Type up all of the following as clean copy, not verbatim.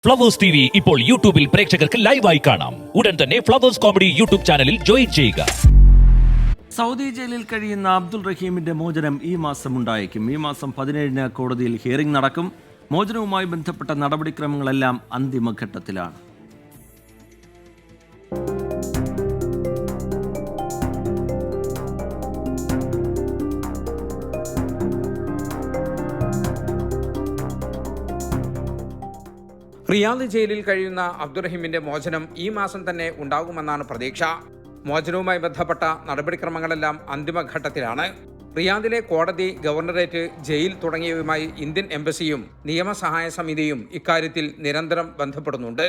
Flowers TV ഇപ്പോൾ യൂട്യൂബിൽ പ്രേക്ഷകർക്ക് ലൈവായി കാണാം. ഉടൻ തന്നെ ഫ്ലവേഴ്സ് കോമഡി യൂട്യൂബ് ചാനലിൽ ജോയിൻ ചെയ്യുക. സൗദി ജയിലിൽ കഴിയുന്ന അബ്ദുൾ റഹീമിന്റെ മോചനം ഈ മാസം ഉണ്ടായേക്കും. ഈ മാസം 17-ന് കോടതിയിൽ ഹിയറിംഗ് നടക്കും. മോചനവുമായി ബന്ധപ്പെട്ട നടപടിക്രമങ്ങളെല്ലാം അന്തിമഘട്ടത്തിലാണ്. റിയാദ് ജയിലിൽ കഴിയുന്ന അബ്ദുറഹീമിന്റെ മോചനം ഈ മാസം തന്നെ ഉണ്ടാകുമെന്നാണ് പ്രതീക്ഷ. മോചനവുമായി ബന്ധപ്പെട്ട നടപടിക്രമങ്ങളെല്ലാം അന്തിമഘട്ടത്തിലാണ്. റിയാദിലെ കോടതി, ഗവർണറേറ്റ്, ജയിൽ തുടങ്ങിയവയുമായി ഇന്ത്യൻ എംബസിയും നിയമസഹായ സമിതിയും ഇക്കാര്യത്തിൽ നിരന്തരം ബന്ധപ്പെടുന്നുണ്ട്.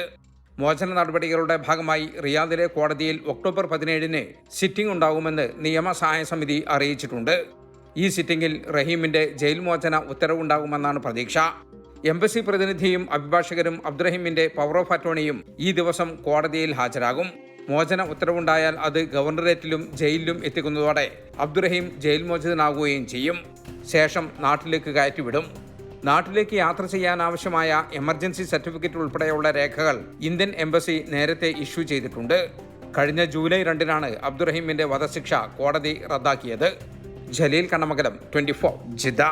മോചന നടപടികളുടെ ഭാഗമായി റിയാദിലെ കോടതിയിൽ ഒക്ടോബർ 17-ന് സിറ്റിംഗ് ഉണ്ടാകുമെന്ന് നിയമസഹായ സമിതി അറിയിച്ചിട്ടുണ്ട്. ഈ സിറ്റിംഗിൽ റഹീമിന്റെ ജയിൽ മോചന ഉത്തരവുണ്ടാകുമെന്നാണ് പ്രതീക്ഷ. എംബസി പ്രതിനിധിയും അഭിഭാഷകരും അബ്ദുറഹീമിന്റെ പവർ ഓഫ് അറ്റോർണിയും ഈ ദിവസം കോടതിയിൽ ഹാജരാകും. മോചന ഉത്തരവുണ്ടായാൽ അത് ഗവർണറേറ്റിലും ജയിലിലും എത്തിക്കുന്നതോടെ അബ്ദുറഹീം ജയിൽ മോചിതനാകുകയും ചെയ്യും. ശേഷം നാട്ടിലേക്ക് കയറ്റിവിടും. നാട്ടിലേക്ക് യാത്ര ചെയ്യാനാവശ്യമായ എമർജൻസി സർട്ടിഫിക്കറ്റ് ഉൾപ്പെടെയുള്ള രേഖകൾ ഇന്ത്യൻ എംബസി നേരത്തെ ഇഷ്യൂ ചെയ്തിട്ടുണ്ട്. കഴിഞ്ഞ ജൂലൈ 2-നാണ് അബ്ദുറഹീമിന്റെ വധശിക്ഷ കോടതി റദ്ദാക്കിയത്. ജലീൽ കണ്ണമംഗലം, 24 ജിദ്ദ.